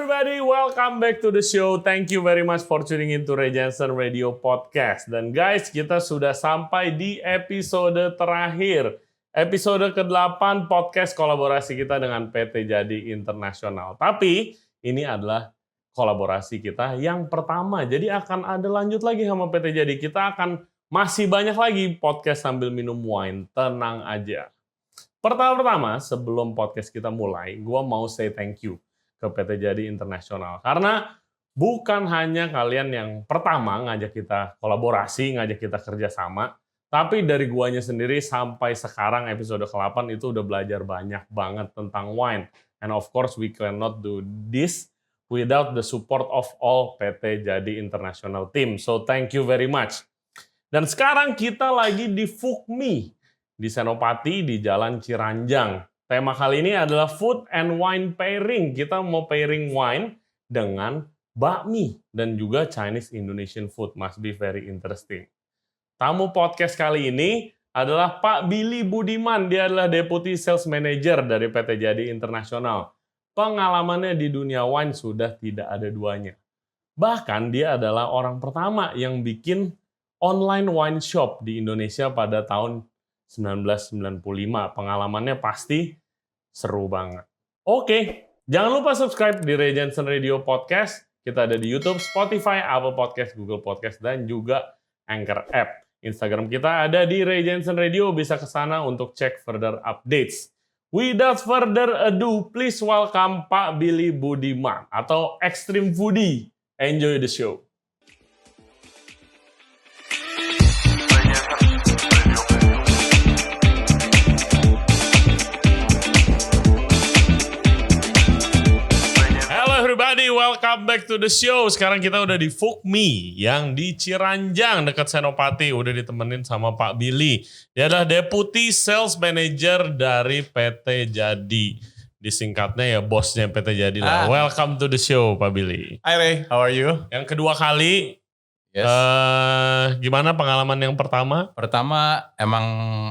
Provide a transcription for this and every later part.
everybody, welcome back to the show. Thank you very much for tuning in to Ray Jensen Radio Podcast. Dan guys, kita sudah sampai di episode terakhir. Episode ke-8 podcast kolaborasi kita dengan PT Jadi Internasional. Tapi ini adalah kolaborasi kita yang pertama. Jadi akan ada lanjut lagi sama PT Jadi. Kita akan masih banyak lagi podcast sambil minum wine. Tenang aja. Pertama-tama, sebelum podcast kita mulai, gue mau say thank you ke PT Jadi Internasional. Karena bukan hanya kalian yang pertama ngajak kita kolaborasi, ngajak kita kerjasama, tapi dari guanya sendiri sampai sekarang episode ke-8 itu udah belajar banyak banget tentang wine. And of course, we cannot do this without the support of all PT Jadi Internasional team. So thank you very much. Dan sekarang kita lagi di Fukmi, di Senopati, di Jalan Ciranjang. Tema kali ini adalah food and wine pairing. Kita mau pairing wine dengan bakmi dan juga Chinese Indonesian food. Must be very interesting. Tamu podcast kali ini adalah Pak Billy Budiman. Dia adalah Deputy Sales Manager dari PT Jadi Internasional. Pengalamannya di dunia wine sudah tidak ada duanya. Bahkan dia adalah orang pertama yang bikin online wine shop di Indonesia pada tahun 1995. Pengalamannya pasti seru banget. Oke, jangan lupa subscribe di Ray Jensen Radio Podcast. Kita ada di YouTube, Spotify, Apple Podcast, Google Podcast, dan juga Anchor App. Instagram kita ada di Ray Jensen Radio. Bisa ke sana untuk cek further updates. Without further ado, please welcome Pak Billy Budiman atau Extreme Foodie. Enjoy the show. Everybody, welcome back to the show. Sekarang kita udah di Fukmi yang di Ciranjang dekat Senopati. Udah ditemenin sama Pak Billy. Dia adalah Deputy Sales Manager dari PT Jadi. Disingkatnya ya bosnya PT Jadi lah. Welcome to the show, Pak Billy. Hi Ray, how are you? Yang kedua kali. Yes. Gimana pengalaman yang pertama? Pertama emang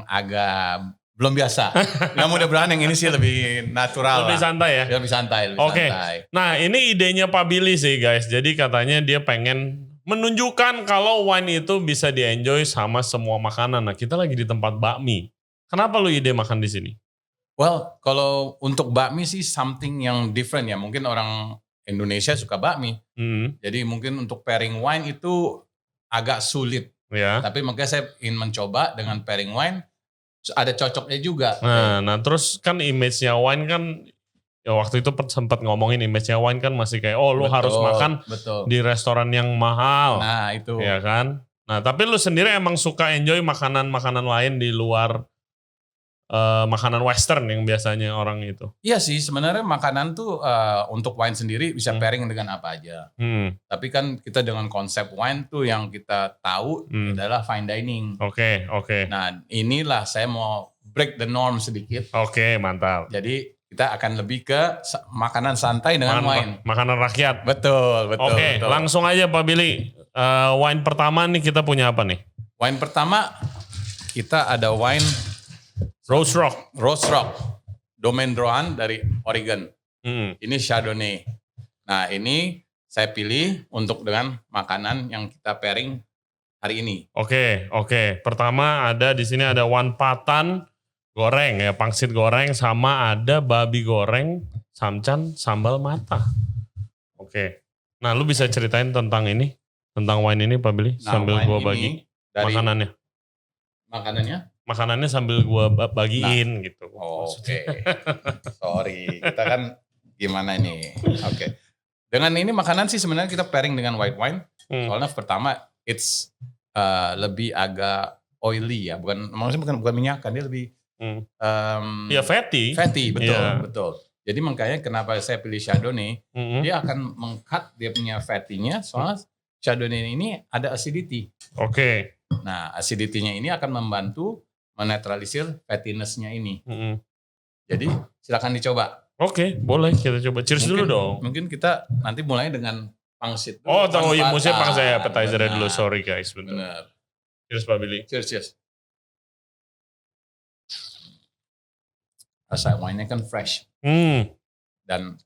agak belum biasa. Nah mudah-mudahan yang ini sih lebih natural. Lebih santai ya? Lebih santai. Oke. Nah ini idenya Pak Billy sih guys. Jadi katanya dia pengen menunjukkan kalau wine itu bisa di-enjoy sama semua makanan. Nah kita lagi di tempat bakmi. Kenapa lu ide makan di sini? Well, kalau untuk bakmi sih something yang different ya. Mungkin orang Indonesia suka bakmi. Jadi mungkin untuk pairing wine itu agak sulit. Ya. Tapi makanya saya ingin mencoba dengan pairing wine. Ada cocoknya juga. Nah terus kan image-nya wine kan, ya waktu itu sempat ngomongin image-nya wine kan masih kayak, oh lu harus makan di restoran yang mahal. Nah itu. Ya kan? Nah tapi lu sendiri emang suka enjoy makanan-makanan lain di luar makanan western yang biasanya orang itu? Iya sih, sebenarnya makanan tuh untuk wine sendiri bisa pairing dengan apa aja. Tapi kan kita dengan konsep wine tuh yang kita tahu adalah fine dining. Oke. Nah inilah saya mau break the norm sedikit. Oke, mantap. Jadi kita akan lebih ke makanan santai dengan wine. Makanan rakyat. Betul. Oke, langsung aja Pak Billy. Wine pertama nih kita punya apa nih? Wine pertama kita ada wine Rose Rock. Domaine Drouhin dari Oregon. Ini Chardonnay. Nah ini saya pilih untuk dengan makanan yang kita pairing hari ini. Oke. Pertama ada di sini ada wanpatan goreng ya, pangsit goreng sama ada babi goreng, samcan, sambal mata. Oke. Nah lu bisa ceritain tentang wine ini Pak Billy sambil gua bagi makanannya. Makanannya sambil gua bagiin gitu. Oke. Sorry, kita kan gimana ini? Oke. Dengan ini makanan sih sebenarnya kita pairing dengan white wine. Soalnya pertama it's lebih agak oily ya, maksudnya bukan minyakan, dia lebih ya fatty. Fatty, betul. Jadi makanya kenapa saya pilih Chardonnay, dia akan meng-cut dia punya fatty-nya, soalnya Chardonnay ini ada acidity. Oke. Nah, acidity-nya ini akan membantu menetralisir fattiness-nya ini. Jadi silakan dicoba. Oke, boleh kita coba. Cheers dulu dong. Mungkin kita nanti mulai dengan pangsit. Maksudnya pangsit appetizer dulu. Sorry guys, benar. Cheers Pak Billy. Cheers. Rasa wine-nya kan fresh. Dan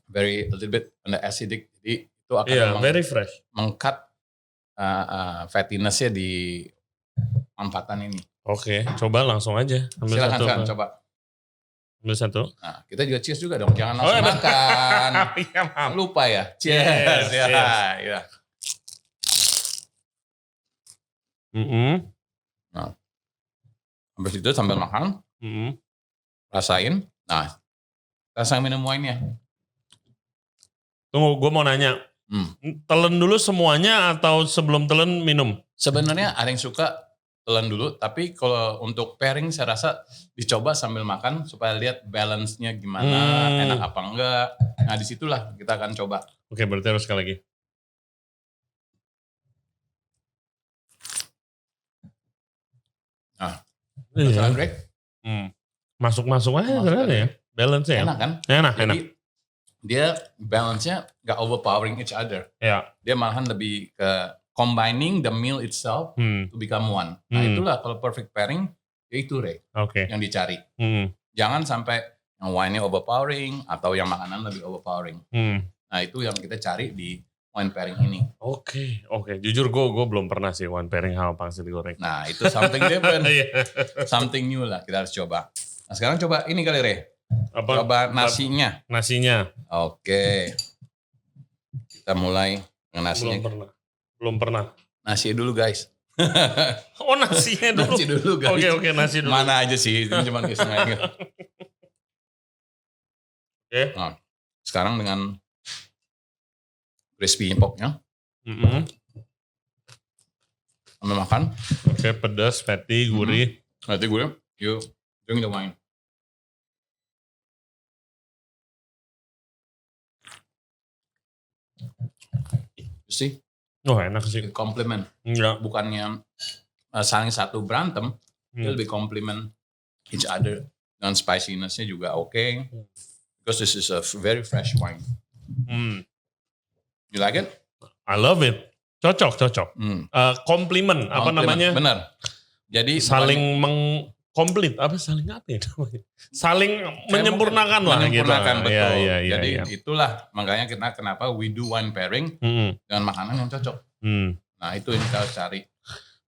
very a little bit on the acidic. Jadi itu akan very fresh. meng-cut fattiness-nya di manfaatan ini. Oke, coba langsung aja. Ambil Silakan coba. Ambil satu. Nah, kita juga cheers juga dong. Jangan langsung makan. Iya, maaf. Lupa ya. Cheers. Ya. Nah, habis itu sambil makan, rasain. Nah, rasa minum wine-nya. Tunggu, gue mau nanya. Telan dulu semuanya atau sebelum telan minum? Sebenarnya ada yang suka telan dulu, tapi kalau untuk pairing saya rasa dicoba sambil makan supaya lihat balance-nya gimana, enak apa enggak. Nah, disitulah kita akan coba. Oke, berarti harus sekali lagi. Nah, Greg. Masuk-masuk aja sebenarnya ya. Balance-nya ya. Enak kan? Enak. Dia balance-nya gak overpowering each other. Ya. Dia malahan lebih ke combining the meal itself to become one. Nah, itulah kalau perfect pairing, ya itu Ray, yang dicari. Jangan sampai yang wine-nya overpowering atau yang makanan lebih overpowering. Nah, itu yang kita cari di wine pairing ini. Oke. Jujur gue belum pernah sih wine pairing sama pangsit goreng. Nah, itu something different. Something new lah, kita harus coba. Nah, sekarang coba ini kali Ray. Coba nasinya. Oke. Kita mulai dengan nasinya. Belum pernah. Nasi dulu guys. Oh, nasinya dulu. Nasi dulu guys. Oke, nasi dulu. Mana aja sih, ini cuma kisahnya. Oke. Nah, sekarang dengan crispy porknya. Sambil makan. Oke, pedas, fatty, gurih. Nanti gurih. You drink the wine. You see? Oh, enak sih. Compliment. Enggak. Bukannya saling satu berantem, dia lebih compliment each other. Dan spiciness-nya juga oke. Because this is a very fresh wine. You like it? I love it. Cocok. Compliment, apa namanya? Benar. Jadi saling mengkomplit, saling apa ya namanya? Saling menyempurnakan lah gitu. Betul. Iya. Jadi itulah makanya kita kenapa we do wine pairing dengan makanan yang cocok. Nah, itu yang kita harus cari.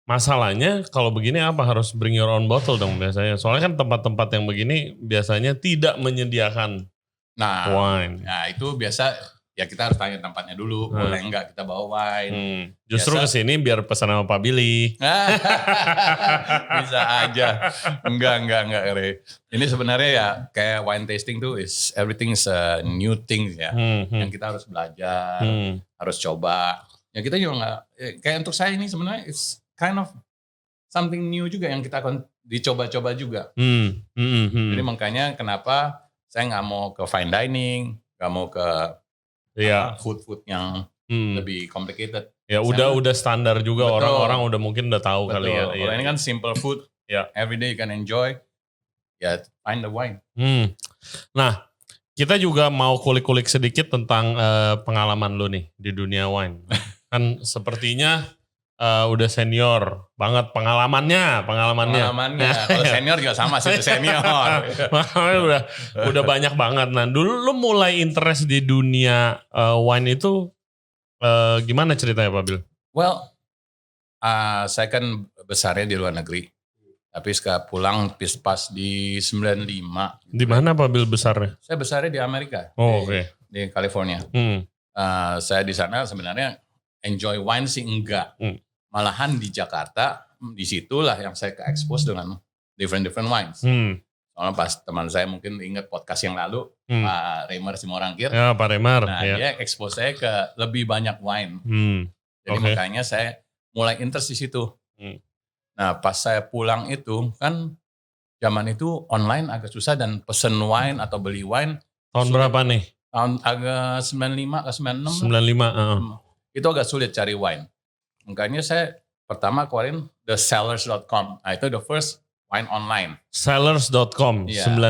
Masalahnya kalau begini apa harus bring your own bottle dong biasanya. Soalnya kan tempat-tempat yang begini biasanya tidak menyediakan wine. Nah, itu biasa ya kita harus tanya tempatnya dulu, boleh enggak kita bawa wine. Justru kesini biar pesan sama Pak Billy. Bisa aja. Enggak, Ray. Ini sebenarnya ya kayak wine tasting tuh everything is a new thing ya. Yang kita harus belajar, harus coba. Ya kita juga enggak, kayak untuk saya ini sebenarnya it's kind of something new juga yang kita akan dicoba-coba juga. Jadi makanya kenapa saya nggak mau ke fine dining, nggak mau ke food yang lebih complicated. Ya udah standar juga, orang-orang udah mungkin udah tahu kali ya. Kalau ini kan simple food, every day you can enjoy, ya find the wine. Nah, kita juga mau kulik-kulik sedikit tentang pengalaman lu nih di dunia wine. Kan sepertinya udah senior banget pengalamannya. Kalau senior juga sama sih, senior. udah banyak banget. Nah, dulu lu mulai interest di dunia wine itu gimana ceritanya Pak Bil? Well, saya kan besarnya di luar negeri. Tapi sekarang pulang pas di 95. Di mana Pak Bil besarnya? Saya besarnya di Amerika. Di California. Saya di sana sebenarnya enjoy wine sih enggak. Malahan di Jakarta, disitulah yang saya ke-expose dengan different wines. Soalnya pas teman saya mungkin ingat podcast yang lalu, Pak Remer Simorangkir. Ya, Pak Remer. Nah, dia expose saya ke lebih banyak wine. Jadi makanya saya mulai interest di situ. Nah, pas saya pulang itu, kan zaman itu online agak susah dan pesen wine atau beli wine. Tahun berapa nih? Tahun agak 95 ke 96. 95. Itu agak sulit cari wine. Makanya saya pertama keluarin thesellers.com. Nah, itu the first wine online. Sellers.com 95.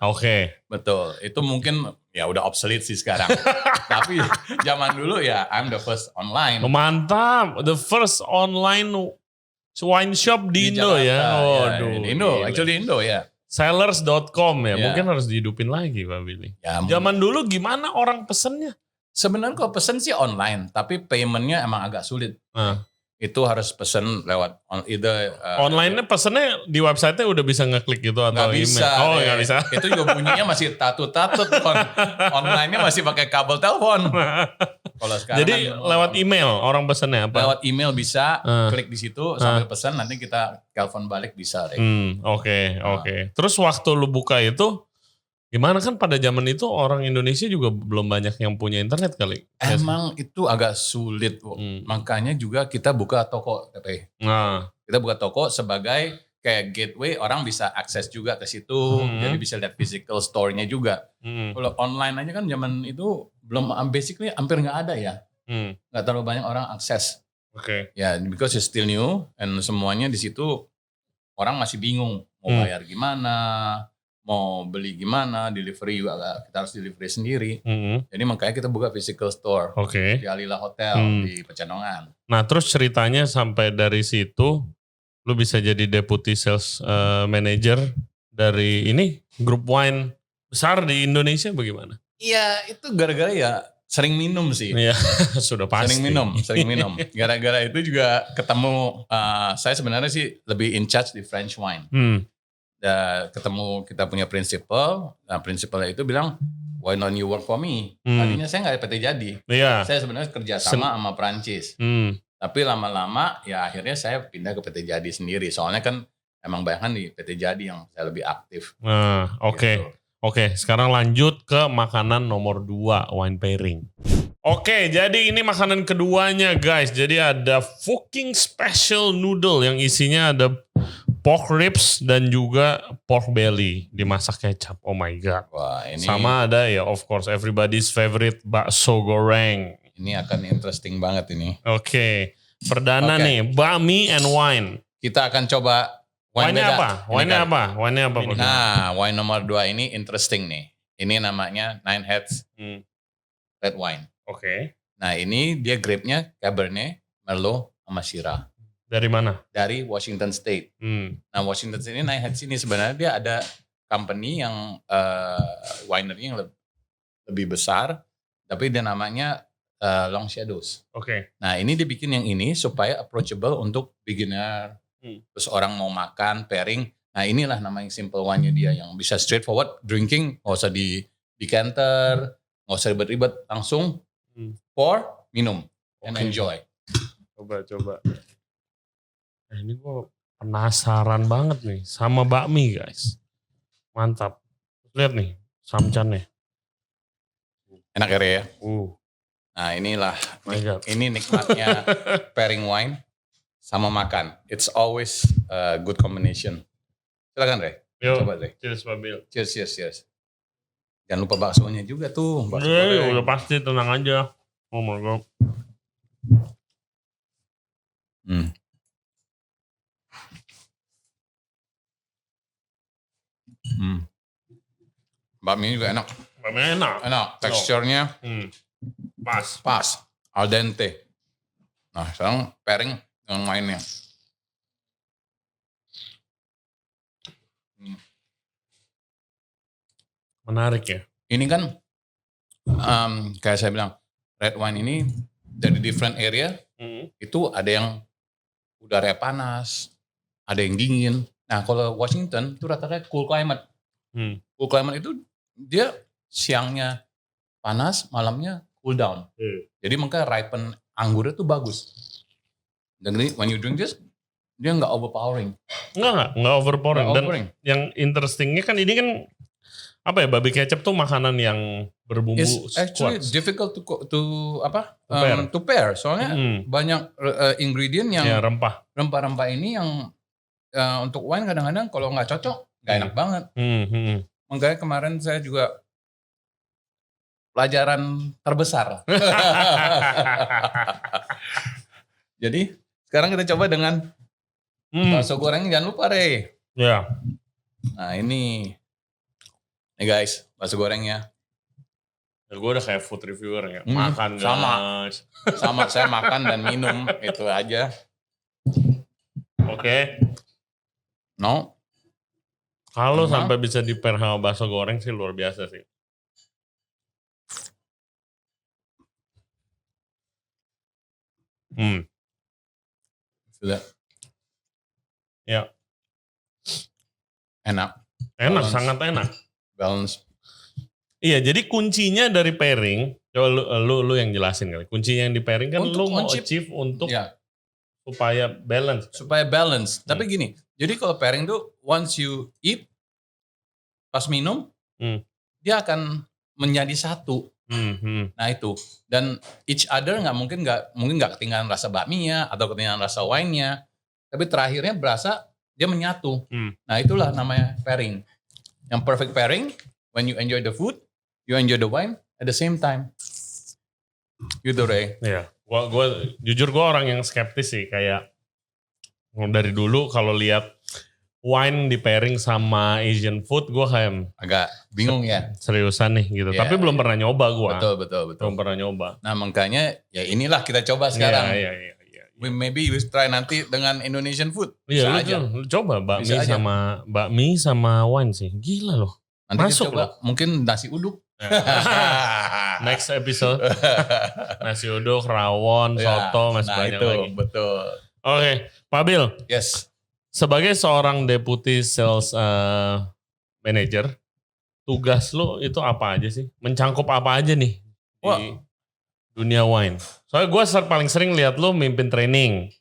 Oke. Betul. Itu mungkin ya udah obsolete sih sekarang. Tapi zaman dulu ya I'm the first online. Mantap. The first online wine shop di Indo Jakarta, ya. Di Indo, actually Indo ya. Sellers.com ya, Ya. mungkin harus dihidupin lagi Pak Billy. Ya, Zaman dulu gimana orang pesennya? sebenarnya kalau pesen sih online, tapi paymentnya emang agak sulit. Itu harus pesen lewat either Online-nya pesennya di website-nya udah bisa ngeklik gitu atau nggak email? bisa. Oh nggak bisa. Itu juga bunyinya masih tatut-tatut. Online-nya masih pakai kabel telepon. Kalau sekarang Jadi kan, lewat email orang pesennya apa? lewat email bisa, klik di situ sambil pesan, nanti kita telepon balik bisa. Oke. Terus waktu lu buka itu gimana, kan pada zaman itu orang Indonesia juga belum banyak yang punya internet kali. Emang itu agak sulit, makanya juga kita buka toko, Nah, kita buka toko sebagai kayak gateway, orang bisa akses juga ke situ, jadi bisa lihat physical store-nya juga. Kalau online aja kan zaman itu belum, basically hampir nggak ada ya, nggak terlalu banyak orang akses. Ya, because it's still new, and semuanya di situ orang masih bingung mau bayar gimana, mau beli gimana, delivery juga kita harus delivery sendiri. Jadi makanya kita buka physical store di Alila Hotel di Pecenongan. Nah terus ceritanya sampai dari situ lu bisa jadi deputy sales manager dari ini grup wine besar di Indonesia bagaimana? Iya, itu gara-gara ya sering minum sih. Iya, sudah pasti. Sering minum. Gara-gara itu juga ketemu, saya sebenarnya sih lebih in charge di French wine. Ketemu kita punya principal, nah principalnya itu bilang, why don't you work for me? Tadinya saya nggak PT Jadi, saya sebenarnya kerja sama sama Prancis. Tapi lama-lama ya akhirnya saya pindah ke PT Jadi sendiri, soalnya kan emang bayangkan di PT Jadi yang saya lebih aktif. Oke, sekarang lanjut ke makanan nomor 2, wine pairing. Oke, jadi ini makanan keduanya guys. Jadi ada fucking special noodle yang isinya ada pork ribs dan juga pork belly dimasak kecap. Oh my god. Wah, ini sama ada ya of course everybody's favorite bakso goreng. Ini akan interesting banget ini. Oke. Perdana nih, bakmi and wine. Kita akan coba wine-nya apa? Wine-nya apa? Wine-nya apa? Nah, wine nomor 2 ini interesting nih. Ini namanya Nine Heads Red Wine. Oke. Nah, ini dia grape-nya Cabernet, Merlot, sama Syrah. Dari mana? Dari Washington State. Nah, Washington State ini Nine Heads ini sebenarnya dia ada company yang winery yang lebih besar, tapi dia namanya Long Shadows. Nah, ini dia bikin yang ini supaya approachable untuk beginner, terus orang mau makan, pairing. Nah, inilah namanya simple wine-nya dia yang bisa straightforward drinking, nggak usah di decanter, nggak usah ribet-ribet, langsung pour, minum, and enjoy. Coba. Ini gue penasaran banget nih sama bakmi guys. Mantap. Lihat nih samcannya. Enak ya. Nah, inilah ini nikmatnya pairing wine sama makan. It's always a good combination. Silakan Re. Coba Re. Cheers Pak Bil. Cheers. Jangan lupa baksonya juga tuh. Udah pasti, tenang aja. Oh my god. Bakmi juga enak. Enak. Teksturnya pas. Al dente. Nah, sekarang pairing dengan wine-nya. Menarik ya. Ini kan kayak saya bilang, red wine ini dari different area, itu ada yang udaranya panas, ada yang dingin. Nah, kalau Washington itu rata-rata cool climate. Cool climate itu dia siangnya panas, malamnya cool down. Jadi makanya ripen anggurnya tuh bagus. Dan when you drink this, dia nggak overpowering. Nggak overpowering. Dan yang interestingnya kan ini kan apa ya, babi kecap tuh makanan yang berbumbu It's actually difficult to pair. Soalnya banyak ingredient yang rempah-rempah ini yang untuk wine kadang-kadang kalau nggak cocok nggak enak banget. Makanya kemarin saya juga pelajaran terbesar. Jadi sekarang kita coba dengan bakso goreng, jangan lupa Re. Ya. Nah ini guys, bakso gorengnya. Gue udah kayak food reviewer ya. Makan guys. Sama saya makan dan minum itu aja. Oke. No. Kalau sampai bisa di pair sama bakso goreng sih luar biasa sih. Sudah. Ya. Enak. Enak, sangat enak. Balance. Iya, jadi kuncinya dari pairing, coba lu yang jelasin kali. Kuncinya yang di pairing kan Untuk lu mau achieve untuk supaya balance. Supaya balance. Tapi gini, jadi kalau pairing tuh once you eat, pas minum, dia akan menjadi satu. Nah itu. Dan each other mungkin nggak ketinggalan rasa bakminya atau ketinggalan rasa wine-nya. Tapi terakhirnya berasa dia menyatu. Nah itulah namanya pairing. Yang perfect pairing, when you enjoy the food, you enjoy the wine at the same time. Gitu Ray. Iya. Jujur gue orang yang skeptis sih, kayak dari dulu kalau lihat wine di pairing sama Asian food gue kayak agak bingung ya. Seriusan nih gitu. Tapi belum pernah nyoba gue. Betul. Belum pernah nyoba. Nah makanya ya inilah kita coba sekarang. Iya. Maybe we try nanti dengan Indonesian food. Iya lu coba bakmi sama wine sih. Gila loh. Nanti masuk kita coba. Mungkin nasi uduk. Next episode. Nasi uduk, rawon, soto, masih banyak itu, lagi. Betul. Oke, Pak Bill. Yes. Sebagai seorang deputy sales manager, tugas lu itu apa aja sih? Mencangkup apa aja nih di dunia wine? Soalnya gue paling sering lihat lu mimpin training.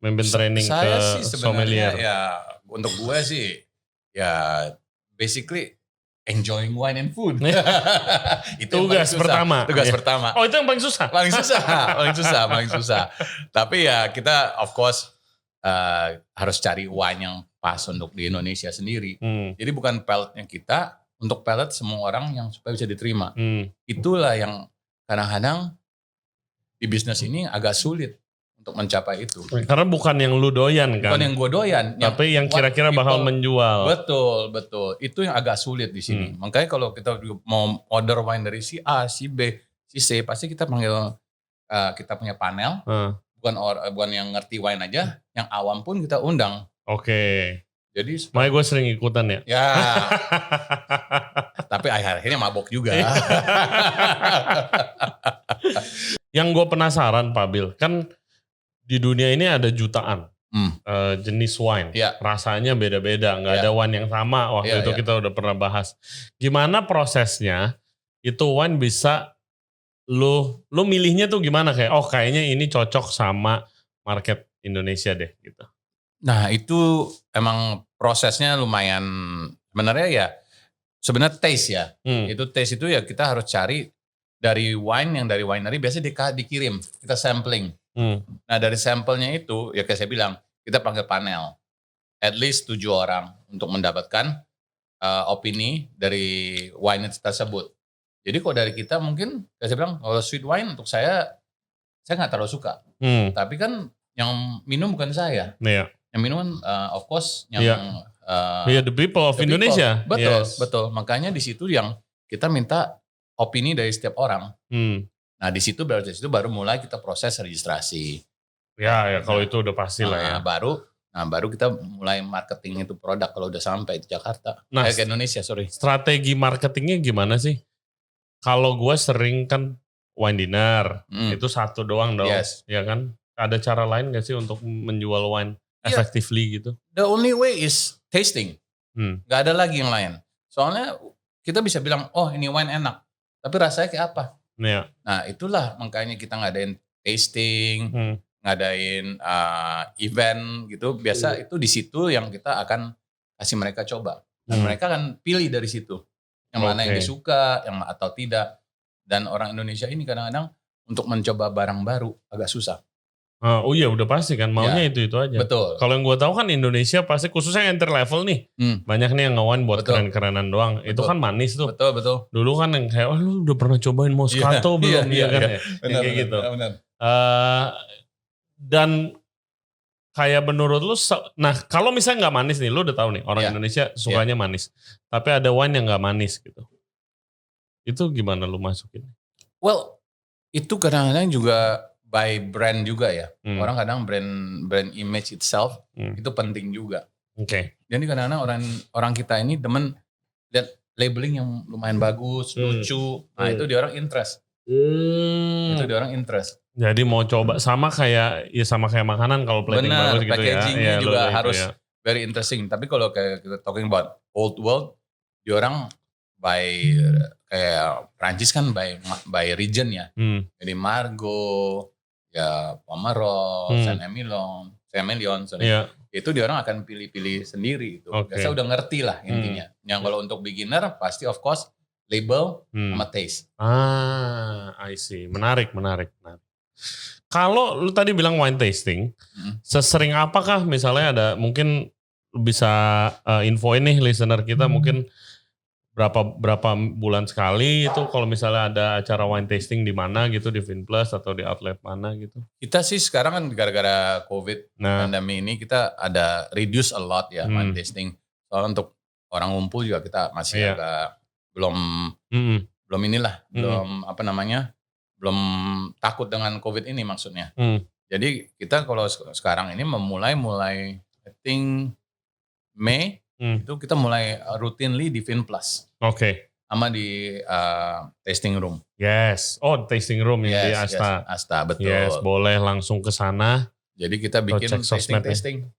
Mimpin training ke sommelier. Ya, untuk gue sih, ya basically enjoying wine and food. Itu tugas pertama. Tugas pertama. Oh itu yang paling susah? Paling susah. Tapi ya kita of course harus cari wine yang pas untuk di Indonesia sendiri. Jadi bukan palate-nya kita, untuk palate semua orang yang supaya bisa diterima. Itulah yang kadang-kadang di bisnis ini agak sulit untuk mencapai itu. Karena bukan yang lu doyan kan? Bukan yang gue doyan. Tapi yang kira-kira bakal menjual. Betul. Itu yang agak sulit di sini. Makanya kalau kita mau order wine dari si A, si B, si C, pasti kita panggil, kita punya panel. Bukan yang ngerti wine aja, yang awam pun kita undang. Oke. Jadi makanya gue sering ikutan ya. Ya. Tapi akhirnya mabok juga. Yang gue penasaran Pak Bill, kan di dunia ini ada jutaan jenis wine. Rasanya beda-beda, nggak ada wine yang sama. Waktu itu kita udah pernah bahas. Gimana prosesnya itu wine bisa lu milihnya tuh gimana, kayak kayaknya ini cocok sama market Indonesia deh gitu. Nah itu emang prosesnya lumayan, sebenarnya taste ya. Itu taste itu ya kita harus cari dari wine yang dari winery biasanya dikirim, kita sampling. Nah dari sampelnya itu ya kayak saya bilang, kita panggil panel. At least 7 orang untuk mendapatkan opini dari wine tersebut. Jadi kalau dari kita mungkin, kayak saya bilang, kalau sweet wine untuk saya nggak terlalu suka. Tapi kan yang minum bukan saya. Yang minum of course yang the people of Indonesia. Betul. Makanya di situ yang kita minta opini dari setiap orang. Nah di situ baru mulai kita proses registrasi. Ya kalau itu udah pasti lah ya. Baru kita mulai marketing itu produk kalau udah sampai di Jakarta. Ke Indonesia, sorry. Strategi marketingnya gimana sih? Kalau gue sering kan wine dinner, itu satu doang dong. Ya kan? Ada cara lain gak sih untuk menjual wine effectively gitu? The only way is tasting. Gak ada lagi yang lain. Soalnya kita bisa bilang, ini wine enak. Tapi rasanya kayak apa? Nah itulah makanya kita ngadain tasting, ngadain event gitu. Biasa itu di situ yang kita akan kasih mereka coba. Dan mereka akan pilih dari situ. Yang mana yang disuka, yang atau tidak. Dan orang Indonesia ini kadang-kadang untuk mencoba barang baru agak susah. Oh iya udah pasti kan, maunya itu aja. Betul. Kalau yang gue tahu kan Indonesia pasti khususnya entry level nih. Banyak nih yang nge-wine buat keren-kerenan doang. Itu kan manis tuh. Betul. Dulu kan yang kayak, lu udah pernah cobain Moscato belum? Iya kan ya? Benar, kayak gitu. Benar. Dan kayak menurut lu, nah kalau misalnya nggak manis nih, lu udah tahu nih orang Indonesia sukanya manis. Tapi ada wine yang nggak manis gitu. Itu gimana lu masukin? Well, itu kadang-kadang juga by brand juga ya. Orang kadang brand image itself itu penting juga. Oke. Jadi kadang-kadang orang kita ini demen lihat labeling yang lumayan bagus, lucu. Nah itu dia orang interest. Itu dia orang interest. Jadi mau coba sama kayak makanan kalau plating Benar, bagus gitu ya. packagingnya juga logo itu harus ya. very interesting. Tapi kalau kayak kita talking about old world, dia orang by kayak Prancis kan by region ya. Jadi Margot, ya Pomerol, Saint-Emilion, Iya. itu dia orang akan pilih-pilih sendiri itu. Oke. Biasa udah ngerti lah intinya. Yang kalau untuk beginner pasti of course label sama taste. I see. Menarik. Kalau lu tadi bilang wine tasting, sesering apakah misalnya ada mungkin bisa infoin nih listener kita mungkin berapa bulan sekali itu kalau misalnya ada acara wine tasting di mana gitu di Vinplus atau di outlet mana gitu. Kita sih sekarang kan gara-gara COVID pandemi ini kita ada reduce a lot ya wine tasting. Soalnya untuk orang ngumpul juga kita masih agak belum belum takut dengan COVID ini maksudnya. Jadi kita kalau sekarang ini mulai I think Mei itu kita mulai routinely di Vinplus. Oke. Sama di tasting room. Yes. Oh, tasting room yang di Asta. Yes, Asta, betul. Yes, boleh langsung ke sana. Jadi kita bikin tasting.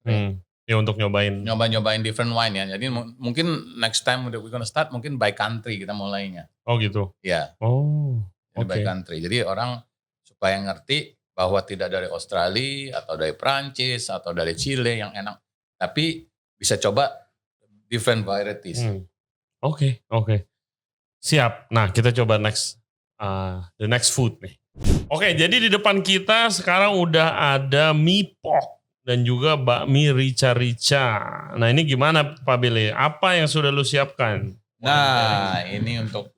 Ya untuk nyobain different wine ya. Jadi mungkin next time we're gonna start mungkin by country kita mulainya. Oh gitu. Ya. Oh. Jadi by country. Jadi orang supaya ngerti bahwa tidak dari Australia atau dari Prancis atau dari Chile yang enak. Tapi bisa coba different varieties. Oke. Siap. Nah, kita coba the next food nih. Oke, jadi di depan kita sekarang udah ada mie pok dan juga bakmi rica-rica. Nah, ini gimana Pak Billy? Apa yang sudah lu siapkan? Nah, ini untuk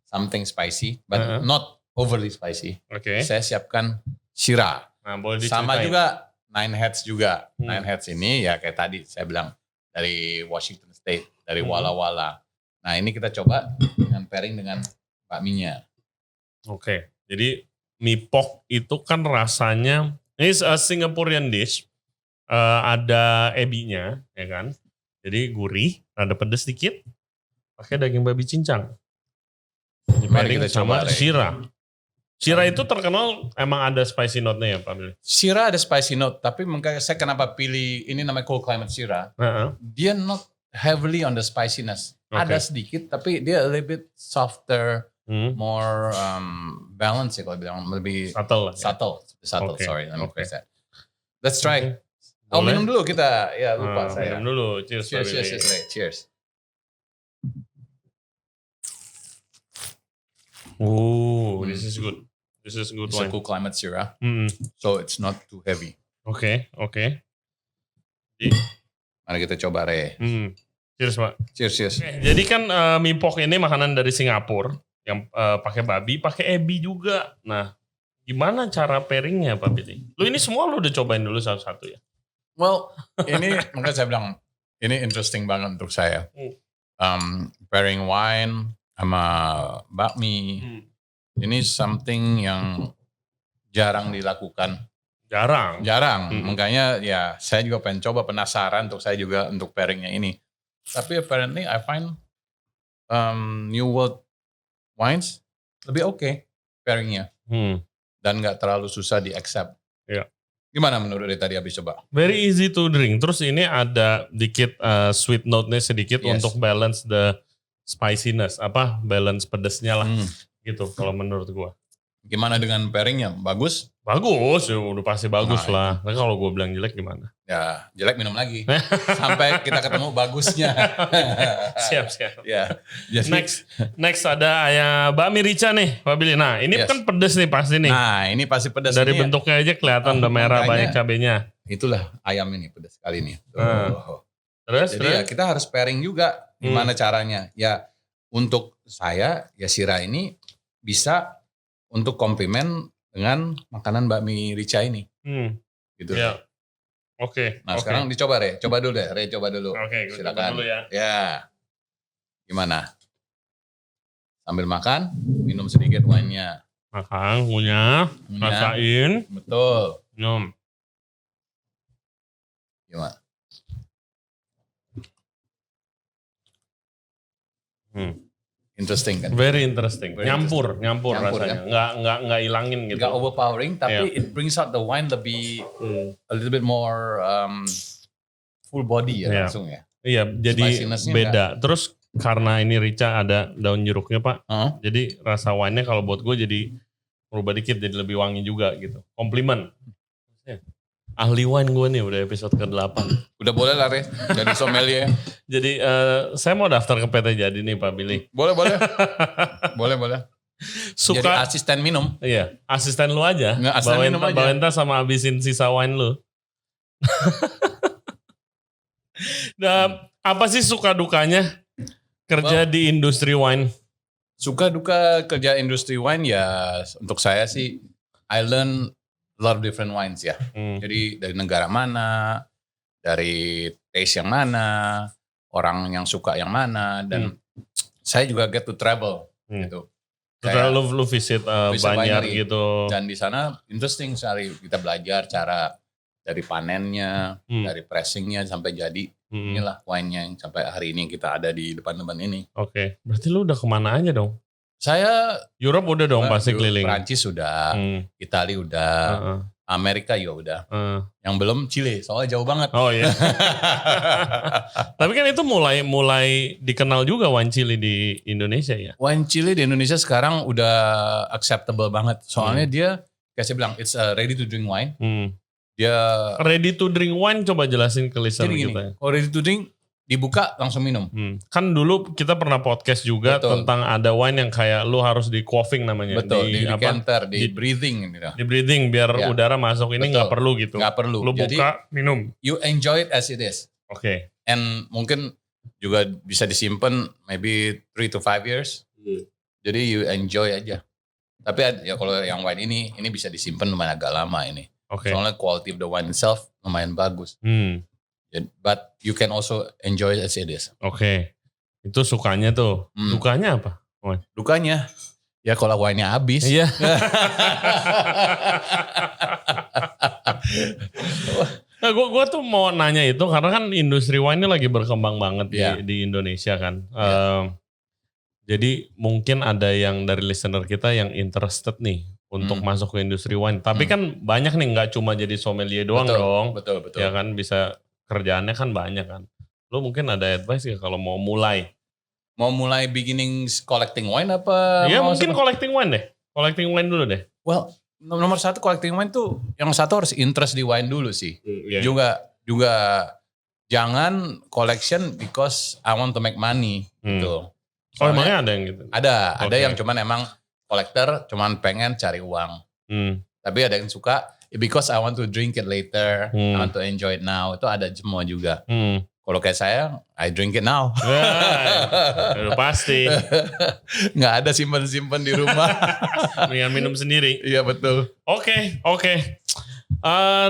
something spicy, but not overly spicy. Oke. Saya siapkan Shiraz. Nah, boleh diceritain. Sama juga Nine Heads juga. Nine Heads ini ya kayak tadi saya bilang dari Washington State, dari Walla Walla. Nah ini kita coba dengan pairing dengan bakminya. Oke, jadi mie pok itu kan rasanya, ini Singaporean dish, ada ebinya, ya kan? Jadi gurih, ada pedas sedikit, pakai daging babi cincang. Mari kita sama coba. Shiraz. Shiraz itu terkenal emang ada spicy note-nya ya Pak Billy? Shiraz ada spicy note, tapi makanya saya kenapa pilih ini namanya cold climate Shiraz. Dia not heavily on the spiciness. Ada sedikit, tapi dia a little bit softer, more balanced ya kalau bilang lebih subtle. Sorry, let me fix that. Let's try. Oh minum dulu kita, ya lupa saya. Minum dulu, cheers. Cheers. This is good. This is good wine. It's a cool climate Shiraz, so it's not too heavy. Oke. Mari kita coba Re. Cheers Pak. Cheers. Jadi kan mie pok ini makanan dari Singapura yang pakai babi, pakai ebi juga. Nah, gimana cara pairingnya Pak Billy? Lu ini semua lu udah cobain dulu satu-satu ya? Well, ini makanya saya bilang ini interesting banget untuk saya. Pairing wine sama bakmi. Ini something yang jarang dilakukan. Jarang. Makanya ya saya juga pengen coba, penasaran untuk saya juga untuk pairingnya ini. Tapi apparently I find New World wines lebih oke pairingnya. Dan gak terlalu susah di-accept. Iya. Gimana menurut tadi habis coba? Very easy to drink. Terus ini ada dikit sweet note-nya sedikit untuk balance the spiciness. Balance pedesnya lah. Gitu kalau menurut gua. Gimana dengan pairingnya? Bagus? Bagus, ya udah pasti bagus lah. Nah kalau gue bilang jelek gimana? Ya jelek minum lagi. Sampai kita ketemu bagusnya. Siap. Ya. Jadi, next ada ayam bakmi rica nih Pak Billy. Nah ini kan pedes nih pasti nih. Nah ini pasti pedes. Dari bentuknya aja kelihatan udah merah, banyak cabenya. Itulah ayam ini pedes kali ini. Terus? Ya kita harus pairing juga. Gimana caranya? Ya untuk saya ya Shiraz ini bisa untuk komplement dengan makanan bakmi rica ini. Gitu. Ya. Oke. Nah sekarang dicoba Re. Coba dulu deh. Re coba dulu. Oke, silakan. Coba dulu ya. Ya. Gimana? Sambil makan, minum sedikit wine-nya. Makan, ngunyah, rasain. Betul. Minum. Gimana? Interesting kan? Very interesting. Very nyampur kan? rasanya. Nggak ilangin gitu. Nggak overpowering, tapi it brings out the wine lebih a little bit more full body ya langsung ya. Iya, jadi beda. Terus karena ini rica ada daun jeruknya Pak, jadi rasa wine-nya kalau buat gue jadi berubah dikit, jadi lebih wangi juga gitu. Komplimen. Ahli wine gue nih udah episode ke-8. Udah boleh lah Re, jadi sommelier. Jadi saya mau daftar ke PT Jadi nih Pak Billy. Boleh. boleh. Suka, jadi asisten minum. Iya, asisten lu aja. Nggak, asisten minum aja. Bawain tas sama habisin sisa wine lu. Nah, apa sih suka dukanya kerja di industri wine? Suka duka kerja industri wine ya untuk saya sih I learn a lot of different wines ya. Jadi dari negara mana, dari taste yang mana, orang yang suka yang mana, dan saya juga get to travel gitu. Kayak lu visit banyak gitu. Dan di sana interesting sekali, kita belajar cara dari panennya, dari pressingnya sampai jadi. Inilah wine-nya yang sampai hari ini kita ada di depan-depan ini. Oke, berarti lu udah kemana aja dong? Saya Europe udah dong pasti keliling. Prancis udah, Italia udah, Amerika juga udah. Yang belum Chile, soalnya jauh banget. Oh iya. Tapi kan itu mulai dikenal juga wine Chile di Indonesia ya. Wine Chile di Indonesia sekarang udah acceptable banget. Soalnya dia, kayak saya bilang, it's a ready to drink wine. Dia ready to drink wine, coba jelasin ke listener kita. Kalau ready to drink, dibuka langsung minum. Kan dulu kita pernah podcast juga tentang ada wine yang kayak lu harus di quaffing namanya. Betul, di decanter, di breathing. Di breathing biar udara masuk, ini nggak perlu gitu. Nggak perlu. Lu buka, minum. You enjoy it as it is. Oke. And mungkin juga bisa disimpan maybe 3 to 5 years. Jadi you enjoy aja. Tapi ya kalau yang wine ini bisa disimpan lumayan agak lama ini. Soalnya quality of the wine itself lumayan bagus. But you can also enjoy it as it is. Oke. Itu sukanya tuh. Dukanya apa? Dukanya ya kalau wine-nya habis. Iya. Nah, gue tuh mau nanya itu karena kan industri wine ini lagi berkembang banget di Indonesia kan. Jadi mungkin ada yang dari listener kita yang interested nih untuk masuk ke industri wine. Tapi kan banyak nih, nggak cuma jadi sommelier doang dong. Betul. Ya kan bisa kerjaannya kan banyak kan. Lo mungkin ada advice ya kalau mau mulai? Mau mulai beginning collecting wine apa? Iya mungkin collecting wine deh. Collecting wine dulu deh. Well, nomor satu collecting wine tuh yang satu harus interest di wine dulu sih. Juga jangan collection because I want to make money gitu. Emangnya ada yang gitu? Ada yang cuman emang collector cuman pengen cari uang. Tapi ada yang suka because I want to drink it later, I want to enjoy it now. Itu ada semua juga. Kalau kayak saya, I drink it now. Pasti. Nggak ada simpan-simpan di rumah. Dengan minum sendiri. Iya betul. Oke.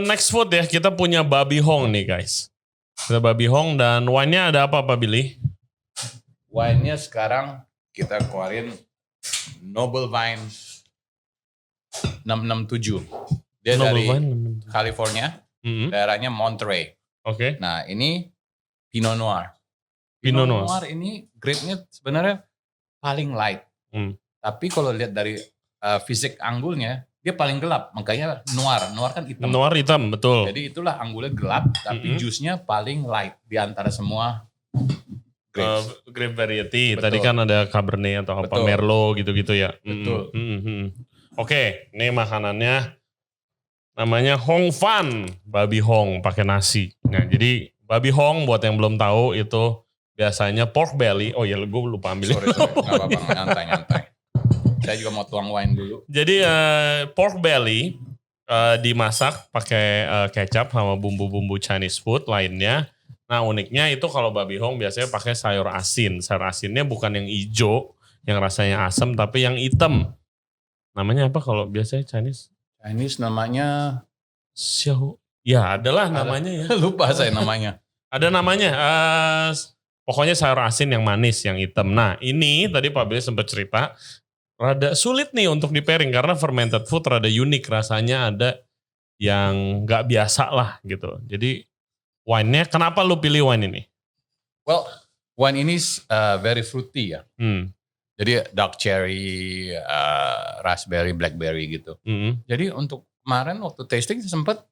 Next food ya, kita punya babi hong nih guys. Ada babi hong dan wine-nya ada apa Pak Billy? Wine-nya sekarang kita keluarin Noble Vine 667. Dia dari California, daerahnya Monterey. Oke. Nah ini Pinot Noir. Pinot Noir ini grape-nya sebenarnya paling light. Tapi kalau lihat dari fisik anggulnya, dia paling gelap. Makanya Noir. Noir kan hitam. Noir hitam, betul. Jadi itulah anggulnya gelap, tapi jusnya paling light di antara semua grape variety. Betul. Tadi kan ada Cabernet atau apa, Merlot gitu-gitu ya. Betul. Oke, ini makanannya namanya Hong Fan, babi hong pakai nasi. Nah, jadi babi hong buat yang belum tahu itu biasanya pork belly. Oh ya, gue lupa ambil. Sorry, nggak apa-apa, nyantai. Saya juga mau tuang wine dulu. Jadi pork belly dimasak pakai kecap sama bumbu-bumbu Chinese food lainnya. Nah uniknya itu kalau babi hong biasanya pakai sayur asin. Sayur asinnya bukan yang hijau, yang rasanya asam, tapi yang hitam. Namanya apa kalau biasanya Chinese? Chinese namanya Xiao. Ya adalah namanya ya. Lupa saya namanya. Ada namanya. Pokoknya sayur asin yang manis, yang hitam. Nah ini tadi Pak Billy sempat cerita. Rada sulit nih untuk di pairing karena fermented food rada unik. Rasanya ada yang gak biasa lah gitu. Jadi wine-nya, kenapa lu pilih wine ini? Well, wine ini very fruity ya. Jadi dark cherry, raspberry, blackberry gitu. Jadi untuk kemarin waktu tasting sempat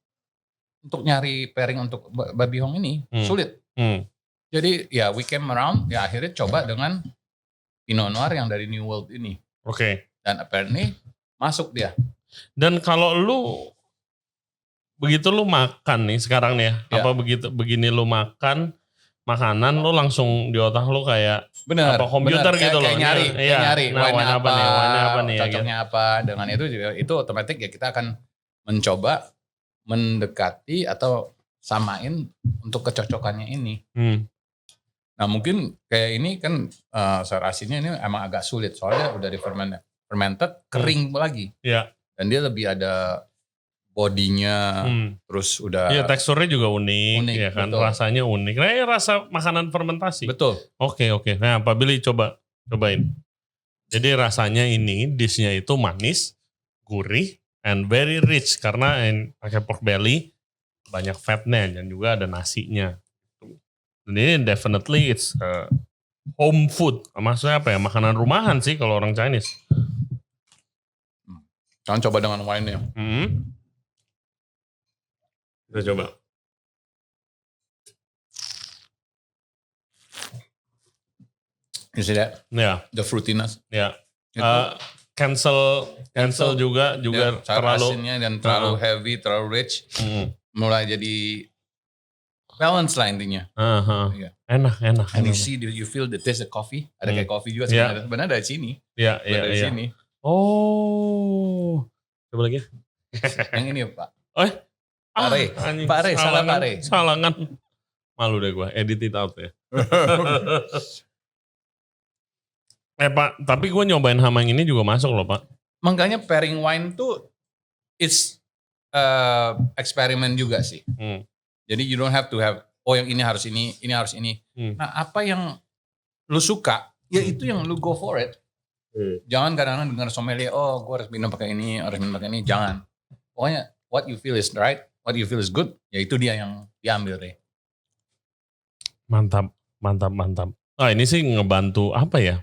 untuk nyari pairing untuk babi hong ini sulit. Jadi ya we came around, ya akhirnya coba dengan Pinot Noir yang dari New World ini. Oke. Dan apparently masuk dia. Dan kalau begitu lu makan nih sekarang nih ya, apa begini lu makan makanan lu langsung di otak lu kayak bener, apa komputer bener. gitu kayak loh. Nyari. Nah, wine apa nih, cocoknya gitu. apa. Dengan itu otomatis ya kita akan mencoba mendekati atau samain untuk kecocokannya ini. Nah mungkin kayak ini kan sour asinnya ini emang agak sulit soalnya udah di fermented kering lagi. Iya. Dan dia lebih ada bodinya, terus udah. Iya teksturnya juga unik ya kan, betul. rasanya unik. Nah rasa makanan fermentasi. Betul. Oke. Nah Pak Billy cobain. Jadi rasanya ini dishnya itu manis, gurih, and very rich karena pakai pork belly, banyak fatnya dan juga ada nasinya. Dan ini definitely it's home food. Maksudnya apa ya? Makanan rumahan sih kalau orang Chinese. Jangan coba dengan wine-nya. Kita coba. You see that? Ya. The fruitiness. Ya. Cancel juga terlalu asinnya dan terlalu heavy, terlalu rich. Mulai jadi balance lah intinya. Yeah. Enak. And you feel the taste of coffee. Ada kayak coffee juga sebenarnya dari sini. Iya. Dari sini. Oh. Coba lagi ya. Yang ini Pak. Pak Re, salangan. Malu deh gue, edit it out ya. Pak, tapi gue nyobain sama yang ini juga masuk loh Pak. Makanya pairing wine tuh it's eksperimen juga sih. Jadi you don't have to have, yang ini harus ini harus ini. Nah apa yang lu suka, ya itu yang lu go for it. Jangan kadang-kadang dengar sommelier, gue harus minum pakai ini, jangan. Pokoknya what you feel is right, what you feel is good, ya itu dia yang diambil deh. Mantap. Ini sih ngebantu apa ya?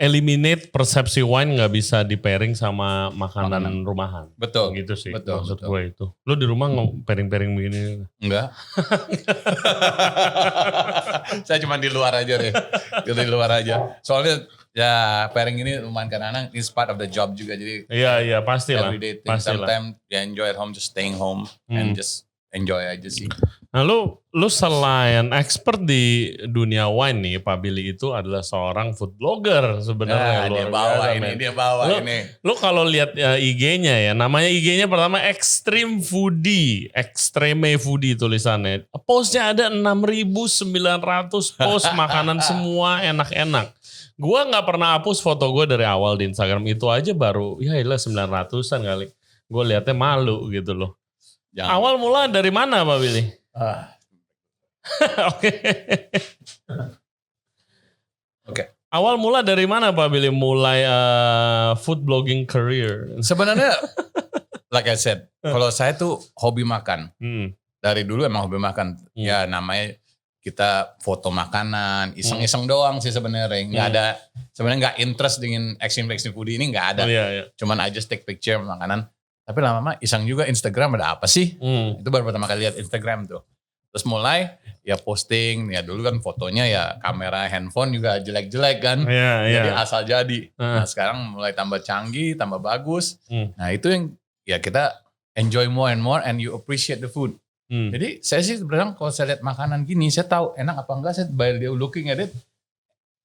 Eliminate persepsi wine nggak bisa di pairing sama makanan rumahan. Betul. Gitu sih. Betul. Maksud gue itu. Lu di rumah pairing-pairing begini? Enggak. Saya cuma di luar aja deh. Di luar aja. Soalnya ya pairing ini lumayan kadang-kadang is part of the job juga. Jadi iya pastilah. Everyday thing. Sometimes you enjoy at home, just staying home and just enjoy aja sih. Nah lu selain expert di dunia wine nih, Pak Billy itu adalah seorang food blogger sebenarnya. Dia bawa ini. Lu kalau lihat IG-nya ya, namanya IG-nya pertama Extreme Foodie tulisannya. Postnya ada 6.900 post makanan semua enak-enak. Gua nggak pernah hapus foto gue dari awal di Instagram, itu aja baru ya 900-an kali. Gue liatnya malu gitu loh. Jangan. Awal mula dari mana Pak Billy? Oke. Awal mula dari mana Pak Billy mulai food blogging career? Sebenarnya, like I said, kalau saya tuh hobi makan. Dari dulu emang hobi makan. Ya namanya kita foto makanan, iseng-iseng doang sih sebenarnya. Nggak ada, sebenarnya nggak interest dengan extreme foodie ini nggak ada. Cuman I just take picture makanan. Tapi lama-lama iseng juga Instagram ada apa sih? Itu baru pertama kali lihat Instagram tuh. Terus mulai ya posting, ya dulu kan fotonya ya kamera handphone juga jelek-jelek kan. Jadi asal jadi. Nah sekarang mulai tambah canggih, tambah bagus. Nah itu yang ya kita enjoy more and you appreciate the food. Jadi saya sih sebenarnya kalau saya lihat makanan gini, saya tahu enak apa enggak, saya by looking at it.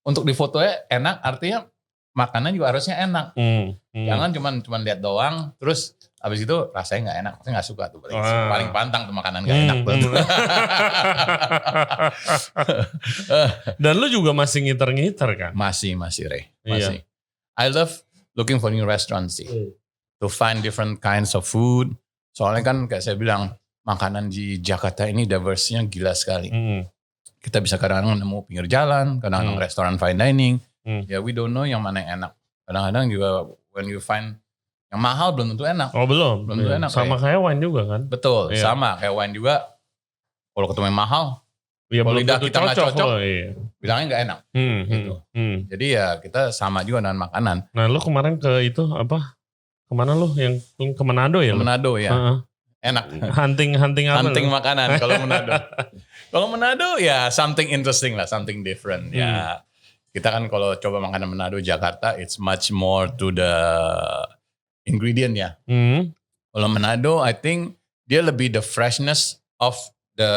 Untuk di fotonya enak artinya makanan juga harusnya enak. Jangan cuma lihat doang, terus habis itu rasanya nggak enak, saya nggak suka tuh. Paling pantang tuh makanan nggak enak tuh. Dan lu juga masih ngiter-ngiter kan? Masih Ray. Masih. I love looking for new restaurants sih. To find different kinds of food. Soalnya kan kayak saya bilang, makanan di Jakarta ini diverse-nya gila sekali. Kita bisa kadang-kadang nemu pinggir jalan, kadang-kadang restoran fine dining. Ya we don't know yang mana yang enak. Kadang-kadang juga when you find yang mahal belum tentu enak. Belum tentu enak. Sama kayak wine juga kan? Betul, sama kayak wine juga. Kalau ketemu yang mahal, Ya, Kalau belum lidah tentu kita nggak cocok, loh, iya. bilangnya nggak enak. Gitu. Jadi ya kita sama juga dengan makanan. Nah, lu kemarin ke itu apa? Kemana lu? Yang ke Manado ya? Ke Manado ya, enak. Hunting apa? Hunting lu? makanan kalau Manado. Kalau Manado ya something interesting lah, something different. Ya kita kan kalau coba makanan Manado Jakarta, it's much more to the ingredient ya. Kalau Manado, I think dia lebih the freshness of the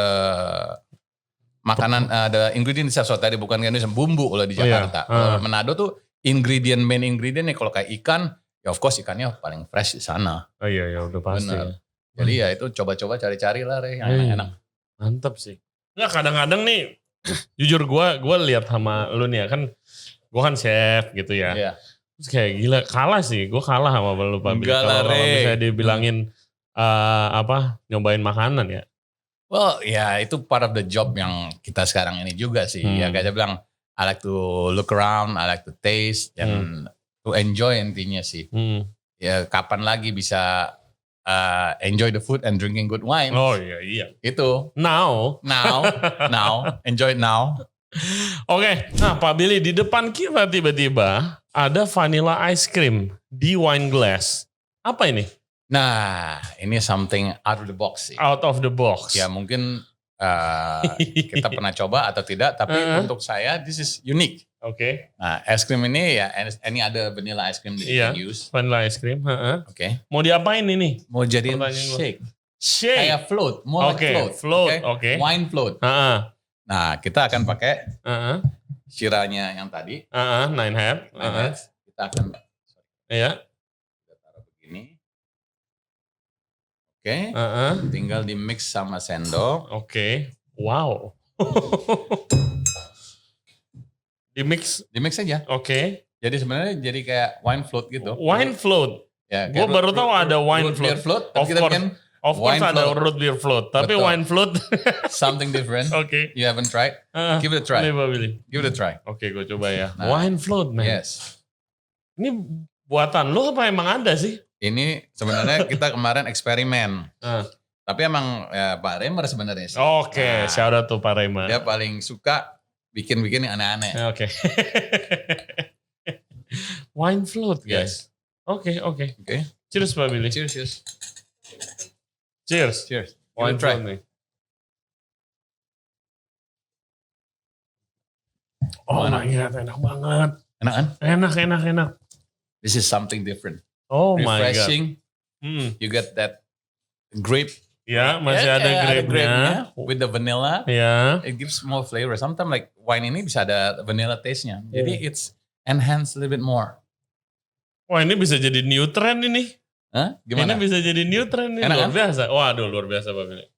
makanan, the ingredient itself. So, tadi bukan Indonesia, bumbu kalau di Jakarta. Kalau Manado tuh main ingredient nih kalau kayak ikan, ya of course ikannya paling fresh di sana. Oh iya ya udah pasti. Bener. Jadi ya itu coba-coba cari-cari lah yang enak-enak. Mantap sih. Nggak, kadang-kadang nih, jujur gue lihat sama lu nih ya kan, gue kan chef gitu ya. Iya. Terus kayak gila, kalah sih. Gue kalah sama lu Pak. Kalau misalnya dibilangin nyobain makanan ya. Well, ya itu part of the job yang kita sekarang ini juga sih. Ya kayak saya bilang, I like to look around, I like to taste, and to enjoy intinya sih. Ya kapan lagi bisa enjoy the food and drinking good wine. Oh iya. Itu. Now. Enjoy it now. Oke, nah Pak Billy, di depan kita tiba-tiba ada vanilla ice cream di wine glass. Apa ini? Nah, ini something out of the box sih. Out of the box. Ya mungkin kita pernah coba atau tidak, tapi untuk saya this is unique. Oke. Nah, es krim ini ya any other vanilla ice cream that you can use. Vanilla ice cream. Oke. Mau diapain ini? Mau jadiin shake. Kayak float, more like float. Oke. Wine float. Nah, kita akan pakai siranya yang tadi. Nine heads. Kita akan kita taruh begini. Oke. Tinggal di mix sama sendok. Oke. Wow. Di mix aja. Oke. Jadi sebenarnya jadi kayak wine float gitu. Wine float. Ya, gue baru tahu ada wine float. Of course ada root beer float, tapi betul. Wine float something different. Oke. You haven't tried? Give it a try. Give it a try. Oke, gue coba ya. Nah, wine float, man. Yes. Ini buatan lo apa emang ada sih? Ini sebenarnya kita kemarin eksperimen. Tapi emang ya, Pak Remer sebenarnya sih. Oke, shout out to Pak Remer. Dia paling suka bikin-bikin yang aneh-aneh. Oke. Wine float, guys. Oke. Cheers Pak Billy. Cheers. Wine float nih. Oh my God, enak banget. Enak kan? Enak. This is something different. Oh my God. Refreshing. You get that grape. Ya, masih ada grape-nya. With the vanilla. Ya. It gives more flavor. Sometimes like wine ini bisa ada vanilla taste-nya. Jadi it's enhanced a little bit more. Wah, ini bisa jadi new trend ini. Hah? Gimana? Ini bisa jadi new trend nih. Luar biasa. Waduh, luar biasa Pak Billy.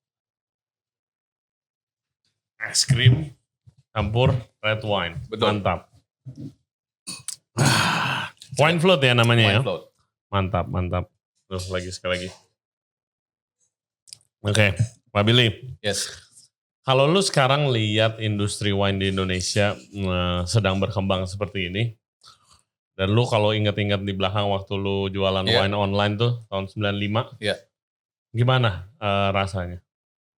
Es krim campur red wine. Betul. Mantap. Wine float ya namanya wine float. Mantap. Tuh, sekali lagi. Oke, Pak Billy. Yes. Kalau lu sekarang lihat industri wine di Indonesia sedang berkembang seperti ini, dan lu kalau ingat-ingat di belakang waktu lu jualan wine online tuh tahun 95, gimana rasanya?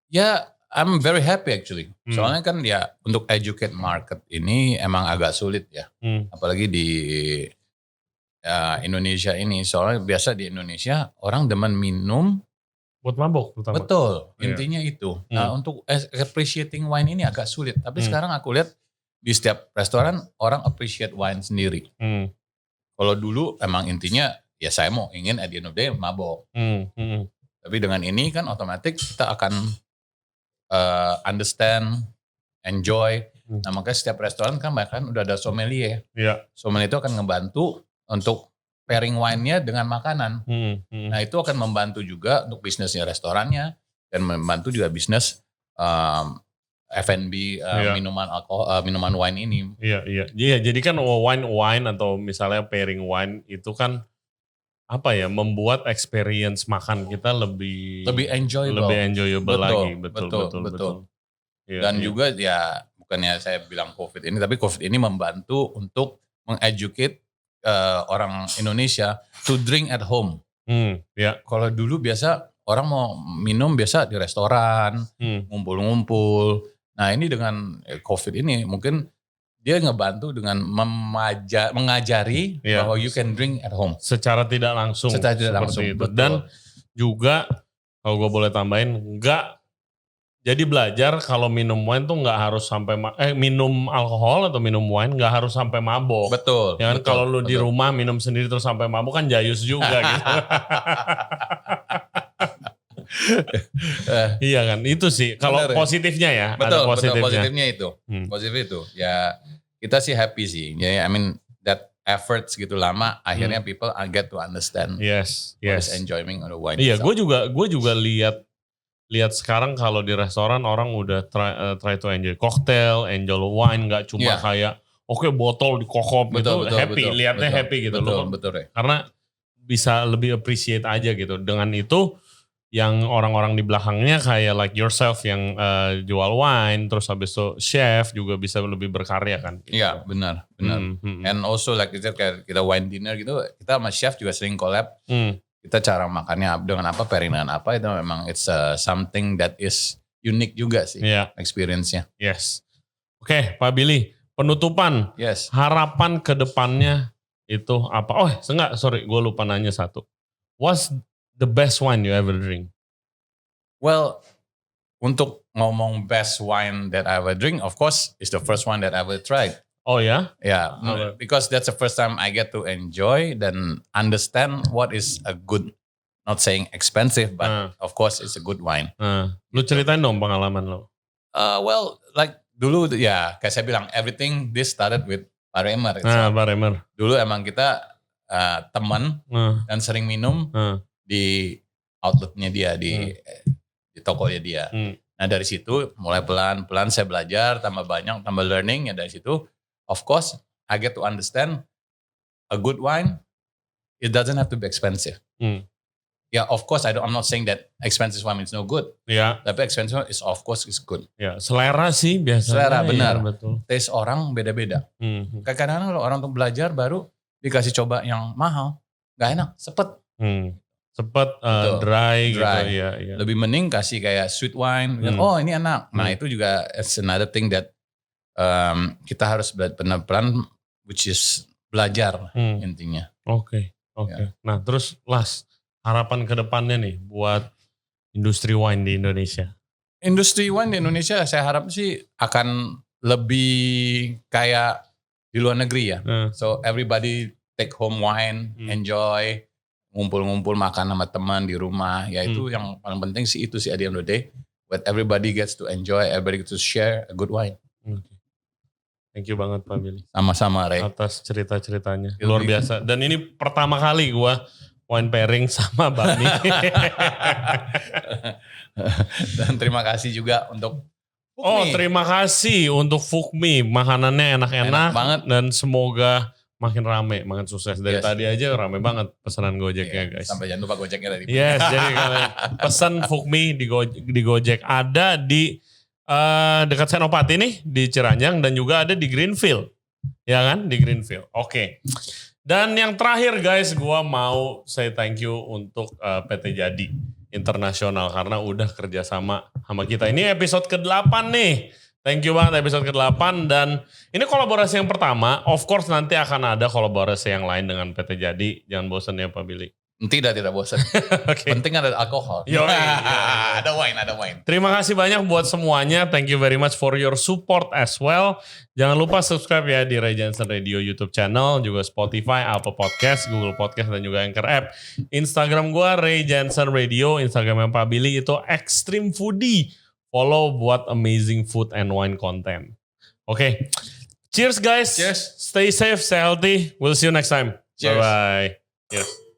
Ya, I'm very happy actually. Soalnya kan ya untuk educate market ini emang agak sulit ya. Apalagi di Indonesia ini. Soalnya biasa di Indonesia orang demen minum buat mabok pertama. Betul, intinya itu. Nah, untuk appreciating wine ini agak sulit. Tapi sekarang aku lihat di setiap restoran orang appreciate wine sendiri. Kalau dulu emang intinya ya saya mau ingin at the end of the day mabok. Tapi dengan ini kan otomatis kita akan understand, enjoy. Nah makanya setiap restoran kan bahkan udah ada sommelier. Sommelier itu akan ngebantu untuk pairing wine-nya dengan makanan. Nah itu akan membantu juga untuk bisnisnya restorannya dan membantu juga bisnis F&B minuman alkohol, minuman wine ini. Iya, jadi kan wine atau misalnya pairing wine itu kan apa ya, membuat experience makan kita lebih enjoyable lagi. Betul. Dan juga ya bukannya saya bilang COVID ini, tapi COVID ini membantu untuk mengeducate orang Indonesia to drink at home. Kalau dulu biasa orang mau minum biasa di restoran, ngumpul-ngumpul. Nah ini dengan COVID ini mungkin dia ngebantu dengan mengajari bahwa you can drink at home. Secara tidak langsung. Secara tidak langsung, itu. betul. Dan juga kalau gue boleh tambahin, jadi belajar kalau minum wine tuh nggak harus sampai minum alkohol atau minum wine nggak harus sampai mabok. Betul. Ya kan kalau lu di rumah minum sendiri terus sampai mabok kan jayus juga gitu. Iya kan, itu sih kalau positifnya ya. Betul, ada positifnya itu. Positif itu. Ya kita sih happy sih. Ya, I mean that efforts gitu lama akhirnya people get to understand. Yes. What is enjoying on the wine. Iya, gue juga lihat sekarang kalau di restoran orang udah try to enjoy cocktail, enjoy wine, nggak cuma kayak botol dikokop gitu, happy, lihatnya happy gitu loh. Betul. Karena bisa lebih appreciate aja gitu. Dengan itu yang orang-orang di belakangnya kayak like yourself yang jual wine, terus habis itu chef juga bisa lebih berkarya kan. Iya, gitu. Benar. And also like kayak kita wine dinner gitu, kita sama chef juga sering collab. Kita cara makannya dengan apa, pairing dengan apa, itu memang it's something that is unique juga sih experience-nya. Yes. Oke, Pak Billy, penutupan. Yes. Harapan ke depannya itu apa? Gue lupa nanya satu. What's the best wine you ever drink? Well, untuk ngomong best wine that I ever drink, of course, is the first one that I ever tried. Oh ya? Yeah, because that's the first time I get to enjoy dan understand what is a good, not saying expensive, but of course it's a good wine. Lu ceritain dong pengalaman lo. Well, like dulu ya kayak saya bilang, everything this started with Pak Remer. Pak Remer. Dulu emang kita teman dan sering minum di outletnya dia, di tokonya dia. Nah dari situ mulai pelan-pelan saya belajar, tambah banyak, tambah learning ya dari situ. Of course, I get to understand a good wine, it doesn't have to be expensive. Yeah, of course, I'm not saying that expensive wine is no good. Yeah. Tapi expensive wine is of course is good. Ya, selera sih biasanya. Selera, benar. Ya, betul. Taste orang beda-beda. Kadang-kadang kalau orang tuh belajar baru dikasih coba yang mahal, gak enak, sepet. Sepet, dry gitu. Ya. Lebih mending kasih kayak sweet wine, oh ini enak. Nah itu juga it's another thing that kita harus benar-benar which is belajar intinya. Oke. Ya. Nah terus harapan ke depannya nih buat industri wine di Indonesia. Industri wine di Indonesia saya harap sih akan lebih kayak di luar negeri ya. So everybody take home wine, enjoy, ngumpul-ngumpul makan sama teman di rumah. Ya itu yang paling penting sih itu sih at the end of the day. But everybody gets to enjoy, everybody gets to share a good wine. Thank you banget Pak Billy. Sama-sama Ray. Atas cerita-ceritanya. Luar biasa. Dan ini pertama kali gue wine pairing sama Bami. Dan terima kasih juga untuk Fukmi. Terima kasih untuk Fukmi. Makanannya enak-enak banget. Dan semoga makin rame, makin sukses. Dari tadi aja rame banget pesanan Gojeknya guys. Sampai jangan lupa Gojeknya tadi. Yes, jadi kalian pesan Fukmi di Gojek. Ada di dekat Senopati nih di Ciranjang dan juga ada di Greenfield. Ya kan? Di Greenfield. Oke. Dan yang terakhir guys, gua mau say thank you untuk PT Jadi Internasional karena udah kerjasama sama kita. Ini episode ke-8 nih. Thank you banget episode ke-8 dan ini kolaborasi yang pertama. Of course nanti akan ada kolaborasi yang lain dengan PT Jadi. Jangan bosan ya Pak Billy. Tidak bosan. Okay. Penting ada alkohol. Ada wine. Terima kasih banyak buat semuanya. Thank you very much for your support as well. Jangan lupa subscribe ya di Ray Jensen Radio YouTube channel, juga Spotify, Apple Podcast, Google Podcast, dan juga Anchor App. Instagram gue Ray Jensen Radio, Instagram Pak Billy itu Extreme Foodie. Follow buat amazing food and wine content. Oke. Cheers guys. Cheers. Stay safe, stay healthy. We'll see you next time. Cheers. Bye-bye. Yes.